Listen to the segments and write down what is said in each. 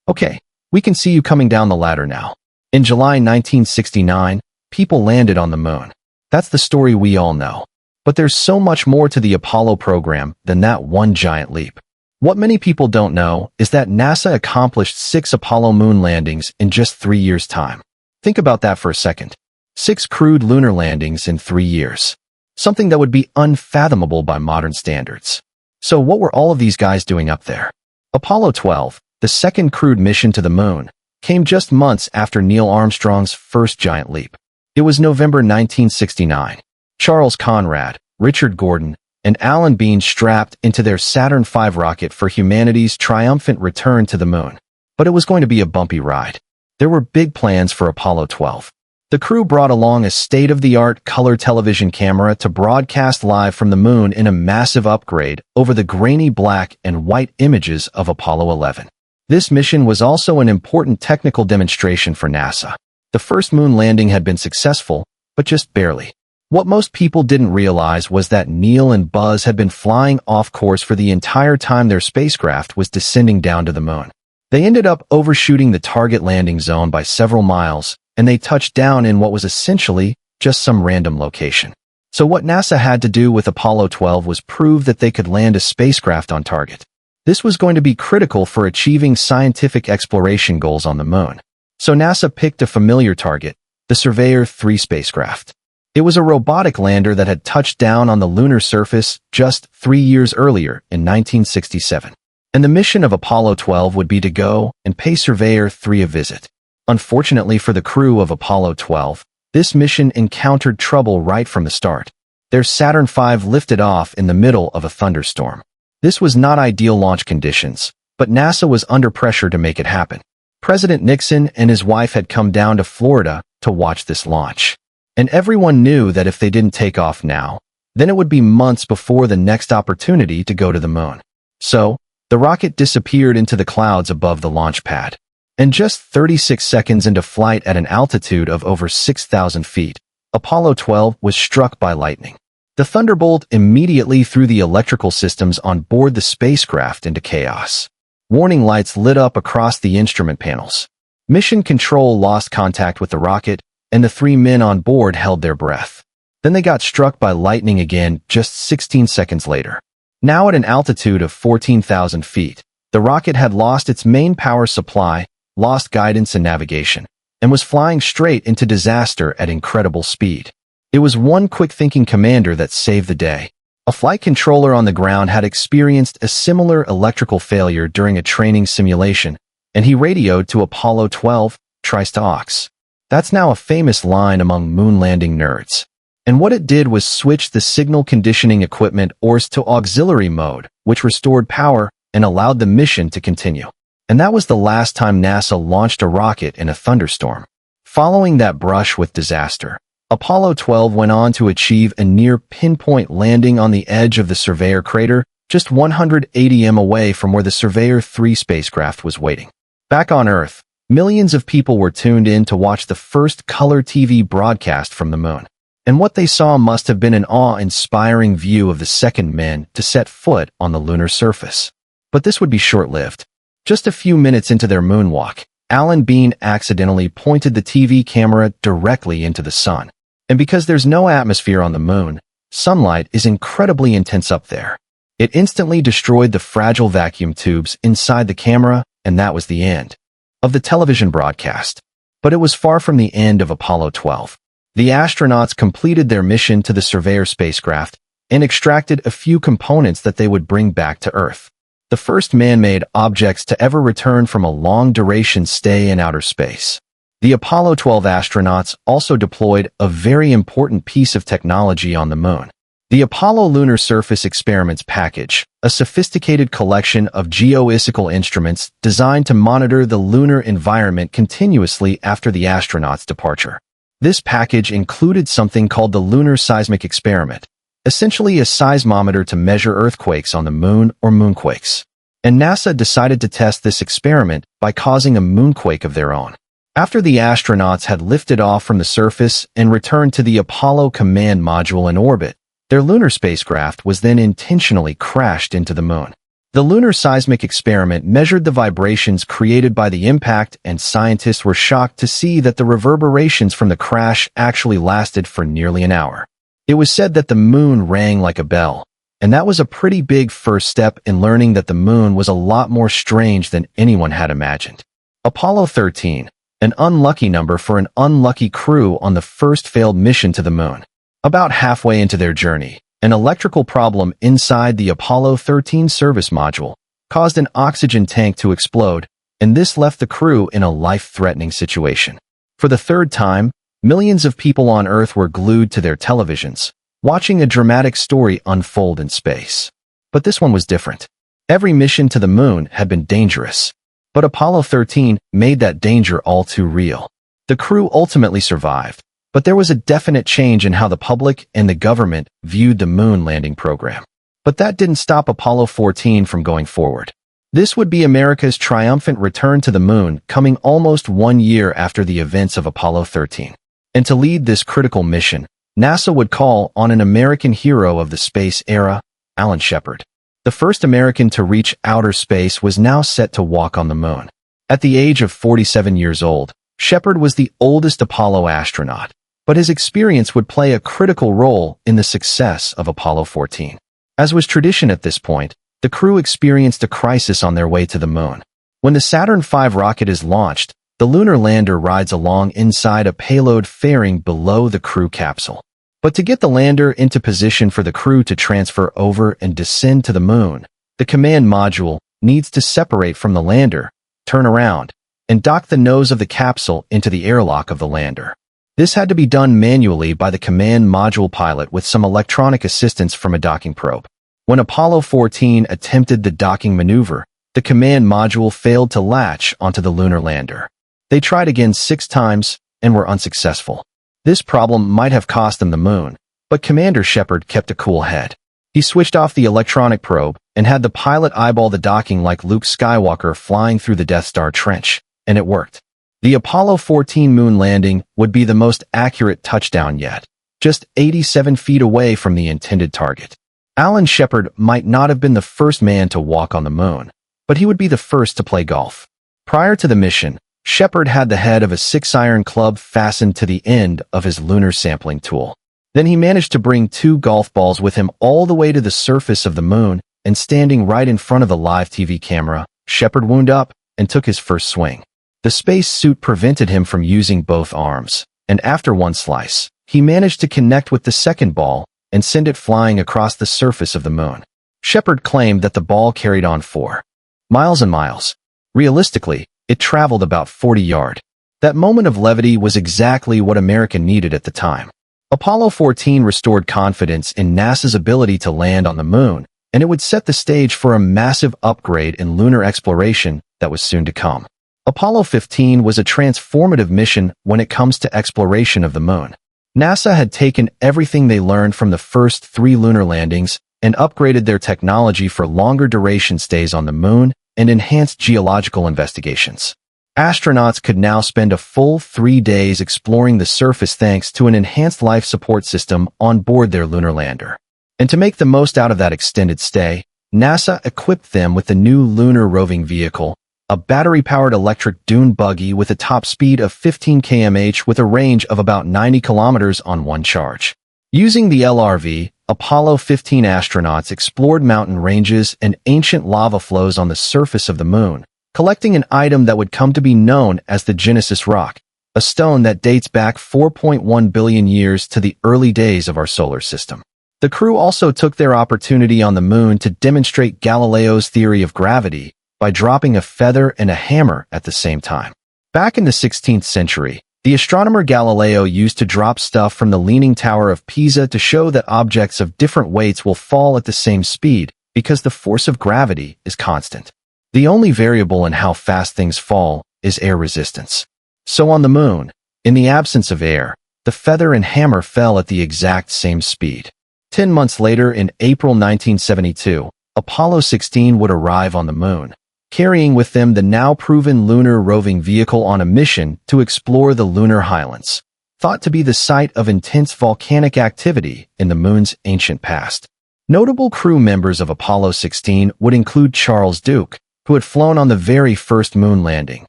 Okay, we can see you coming down the ladder now. In July 1969, people landed on the moon. That's the story we all know. But there's so much more to the Apollo program than that one giant leap. What many people don't know is that NASA accomplished 6 Apollo moon landings in just 3 years' time. Think about that for a second. 6 crewed lunar landings in 3 years. Something that would be unfathomable by modern standards. So what were all of these guys doing up there? Apollo 12, the second crewed mission to the moon, came just months after Neil Armstrong's first giant leap. It was November 1969. Charles Conrad, Richard Gordon, and Alan Bean strapped into their Saturn V rocket for humanity's triumphant return to the moon. But it was going to be a bumpy ride. There were big plans for Apollo 12. The crew brought along a state-of-the-art color television camera to broadcast live from the moon in a massive upgrade over the grainy black and white images of Apollo 11. This mission was also an important technical demonstration for NASA. The first moon landing had been successful, but just barely. What most people didn't realize was that Neil and Buzz had been flying off course for the entire time their spacecraft was descending down to the moon. They ended up overshooting the target landing zone by several miles, and they touched down in what was essentially just some random location. So what NASA had to do with Apollo 12 was prove that they could land a spacecraft on target. This was going to be critical for achieving scientific exploration goals on the moon. So NASA picked a familiar target, the Surveyor 3 spacecraft. It was a robotic lander that had touched down on the lunar surface just 3 years earlier in 1967. And the mission of Apollo 12 would be to go and pay Surveyor 3 a visit. Unfortunately for the crew of Apollo 12, this mission encountered trouble right from the start. Their Saturn V lifted off in the middle of a thunderstorm. This was not ideal launch conditions, but NASA was under pressure to make it happen. President Nixon and his wife had come down to Florida to watch this launch. And everyone knew that if they didn't take off now, then it would be months before the next opportunity to go to the moon. So, the rocket disappeared into the clouds above the launch pad. And just 36 seconds into flight at an altitude of over 6,000 feet, Apollo 12 was struck by lightning. The thunderbolt immediately threw the electrical systems on board the spacecraft into chaos. Warning lights lit up across the instrument panels. Mission Control lost contact with the rocket, and the 3 men on board held their breath. Then they got struck by lightning again just 16 seconds later. Now at an altitude of 14,000 feet, the rocket had lost its main power supply, lost guidance and navigation, and was flying straight into disaster at incredible speed. It was one quick-thinking commander that saved the day. A flight controller on the ground had experienced a similar electrical failure during a training simulation, and he radioed to Apollo 12, "Tries to aux." That's now a famous line among moon landing nerds. And what it did was switch the signal conditioning equipment ORS to auxiliary mode, which restored power and allowed the mission to continue. And that was the last time NASA launched a rocket in a thunderstorm. Following that brush with disaster, Apollo 12 went on to achieve a near-pinpoint landing on the edge of the Surveyor crater, just 180 m away from where the Surveyor 3 spacecraft was waiting. Back on Earth, millions of people were tuned in to watch the first color TV broadcast from the moon. And what they saw must have been an awe-inspiring view of the second men to set foot on the lunar surface. But this would be short-lived. Just a few minutes into their moonwalk, Alan Bean accidentally pointed the TV camera directly into the sun. And because there's no atmosphere on the moon, sunlight is incredibly intense up there. It instantly destroyed the fragile vacuum tubes inside the camera, and that was the end of the television broadcast. But it was far from the end of Apollo 12. The astronauts completed their mission to the Surveyor spacecraft and extracted a few components that they would bring back to Earth. The first man-made objects to ever return from a long-duration stay in outer space. The Apollo 12 astronauts also deployed a very important piece of technology on the moon. The Apollo Lunar Surface Experiments Package, a sophisticated collection of geophysical instruments designed to monitor the lunar environment continuously after the astronauts' departure. This package included something called the Lunar Seismic Experiment, essentially a seismometer to measure earthquakes on the moon or moonquakes. And NASA decided to test this experiment by causing a moonquake of their own. After the astronauts had lifted off from the surface and returned to the Apollo Command Module in orbit, their lunar spacecraft was then intentionally crashed into the moon. The lunar seismic experiment measured the vibrations created by the impact, and scientists were shocked to see that the reverberations from the crash actually lasted for nearly an hour. It was said that the moon rang like a bell, and that was a pretty big first step in learning that the moon was a lot more strange than anyone had imagined. Apollo 13, an unlucky number for an unlucky crew on the first failed mission to the moon. About halfway into their journey, an electrical problem inside the Apollo 13 service module caused an oxygen tank to explode, and this left the crew in a life-threatening situation. For the third time, millions of people on Earth were glued to their televisions, watching a dramatic story unfold in space. But this one was different. Every mission to the moon had been dangerous, but Apollo 13 made that danger all too real. The crew ultimately survived, but there was a definite change in how the public and the government viewed the moon landing program. But that didn't stop Apollo 14 from going forward. This would be America's triumphant return to the moon, coming almost 1 year after the events of Apollo 13. And to lead this critical mission, NASA would call on an American hero of the space era, Alan Shepard. The first American to reach outer space was now set to walk on the moon. At the age of 47 years old, Shepard was the oldest Apollo astronaut, but his experience would play a critical role in the success of Apollo 14. As was tradition at this point, the crew experienced a crisis on their way to the moon. When the Saturn V rocket is launched, the lunar lander rides along inside a payload fairing below the crew capsule. But to get the lander into position for the crew to transfer over and descend to the moon, the command module needs to separate from the lander, turn around, and dock the nose of the capsule into the airlock of the lander. This had to be done manually by the command module pilot with some electronic assistance from a docking probe. When Apollo 14 attempted the docking maneuver, the command module failed to latch onto the lunar lander. They tried again 6 times and were unsuccessful. This problem might have cost them the moon, but Commander Shepard kept a cool head. He switched off the electronic probe and had the pilot eyeball the docking like Luke Skywalker flying through the Death Star trench, and it worked. The Apollo 14 moon landing would be the most accurate touchdown yet, just 87 feet away from the intended target. Alan Shepard might not have been the first man to walk on the moon, but he would be the first to play golf. Prior to the mission, Shepard had the head of a 6-iron club fastened to the end of his lunar sampling tool. Then he managed to bring 2 golf balls with him all the way to the surface of the moon, and standing right in front of the live TV camera, Shepard wound up and took his first swing. The space suit prevented him from using both arms, and after one slice, he managed to connect with the second ball and send it flying across the surface of the moon. Shepard claimed that the ball carried on 4 miles and miles. Realistically, it traveled about 40 yards. That moment of levity was exactly what America needed at the time. Apollo 14 restored confidence in NASA's ability to land on the moon, and it would set the stage for a massive upgrade in lunar exploration that was soon to come. Apollo 15 was a transformative mission when it comes to exploration of the moon. NASA had taken everything they learned from the first 3 lunar landings and upgraded their technology for longer duration stays on the moon and enhanced geological investigations. Astronauts could now spend a full 3 days exploring the surface thanks to an enhanced life support system on board their lunar lander. And to make the most out of that extended stay, NASA equipped them with the new Lunar Roving Vehicle, a battery-powered electric dune buggy with a top speed of 15 km/h with a range of about 90 kilometers on one charge. Using the LRV, Apollo 15 astronauts explored mountain ranges and ancient lava flows on the surface of the moon, collecting an item that would come to be known as the Genesis Rock, a stone that dates back 4.1 billion years to the early days of our solar system. The crew also took their opportunity on the moon to demonstrate Galileo's theory of gravity by dropping a feather and a hammer at the same time. Back in the 16th century, the astronomer Galileo used to drop stuff from the Leaning Tower of Pisa to show that objects of different weights will fall at the same speed because the force of gravity is constant. The only variable in how fast things fall is air resistance. So on the moon, in the absence of air, the feather and hammer fell at the exact same speed. 10 months later, in April 1972, Apollo 16 would arrive on the moon, carrying with them the now proven Lunar Roving Vehicle on a mission to explore the lunar highlands, thought to be the site of intense volcanic activity in the moon's ancient past. Notable crew members of Apollo 16 would include Charles Duke, who had flown on the very first moon landing,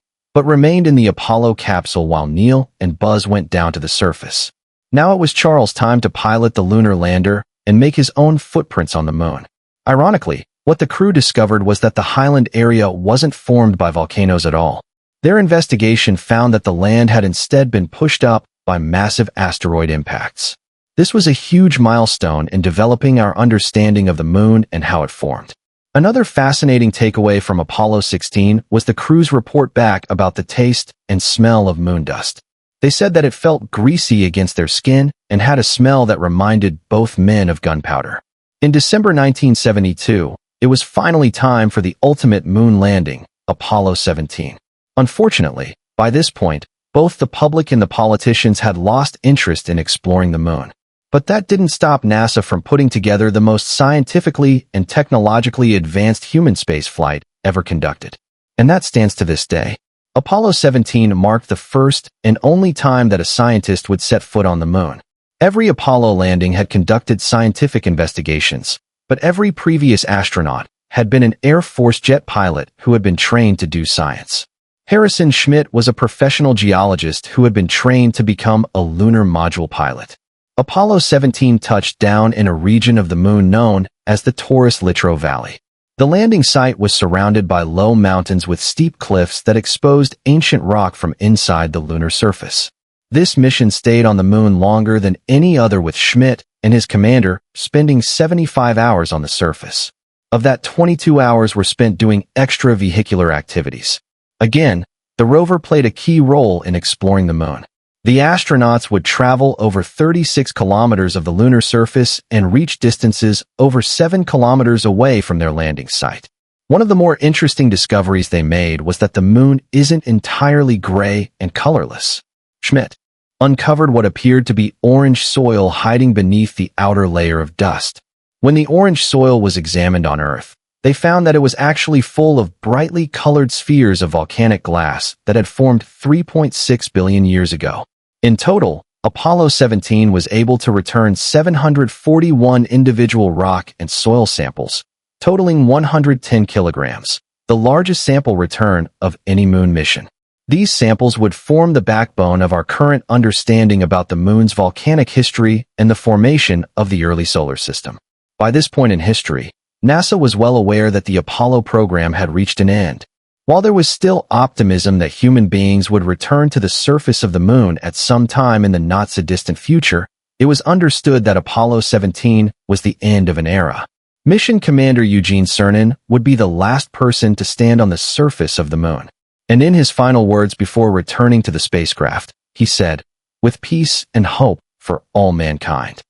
but remained in the Apollo capsule while Neil and Buzz went down to the surface. Now it was Charles' time to pilot the lunar lander and make his own footprints on the moon. Ironically, what the crew discovered was that the highland area wasn't formed by volcanoes at all. Their investigation found that the land had instead been pushed up by massive asteroid impacts. This was a huge milestone in developing our understanding of the moon and how it formed. Another fascinating takeaway from Apollo 16 was the crew's report back about the taste and smell of moon dust. They said that it felt greasy against their skin and had a smell that reminded both men of gunpowder. In December 1972, it was finally time for the ultimate moon landing, Apollo 17. Unfortunately, by this point, both the public and the politicians had lost interest in exploring the moon. But that didn't stop NASA from putting together the most scientifically and technologically advanced human spaceflight ever conducted. And that stands to this day. Apollo 17 marked the first and only time that a scientist would set foot on the moon. Every Apollo landing had conducted scientific investigations, but every previous astronaut had been an Air Force jet pilot who had been trained to do science. Harrison Schmitt was a professional geologist who had been trained to become a lunar module pilot. Apollo 17 touched down in a region of the moon known as the Taurus Littrow Valley. The landing site was surrounded by low mountains with steep cliffs that exposed ancient rock from inside the lunar surface. This mission stayed on the moon longer than any other, with Schmitt and his commander spending 75 hours on the surface. Of that, 22 hours were spent doing extravehicular activities. Again, the rover played a key role in exploring the moon. The astronauts would travel over 36 kilometers of the lunar surface and reach distances over 7 kilometers away from their landing site. One of the more interesting discoveries they made was that the moon isn't entirely gray and colorless. Schmitt uncovered what appeared to be orange soil hiding beneath the outer layer of dust. When the orange soil was examined on Earth, they found that it was actually full of brightly colored spheres of volcanic glass that had formed 3.6 billion years ago. In total, Apollo 17 was able to return 741 individual rock and soil samples, totaling 110 kilograms, the largest sample return of any moon mission. These samples would form the backbone of our current understanding about the moon's volcanic history and the formation of the early solar system. By this point in history, NASA was well aware that the Apollo program had reached an end. While there was still optimism that human beings would return to the surface of the moon at some time in the not-so-distant future, it was understood that Apollo 17 was the end of an era. Mission Commander Eugene Cernan would be the last person to stand on the surface of the moon. And in his final words before returning to the spacecraft, he said, "With peace and hope for all mankind."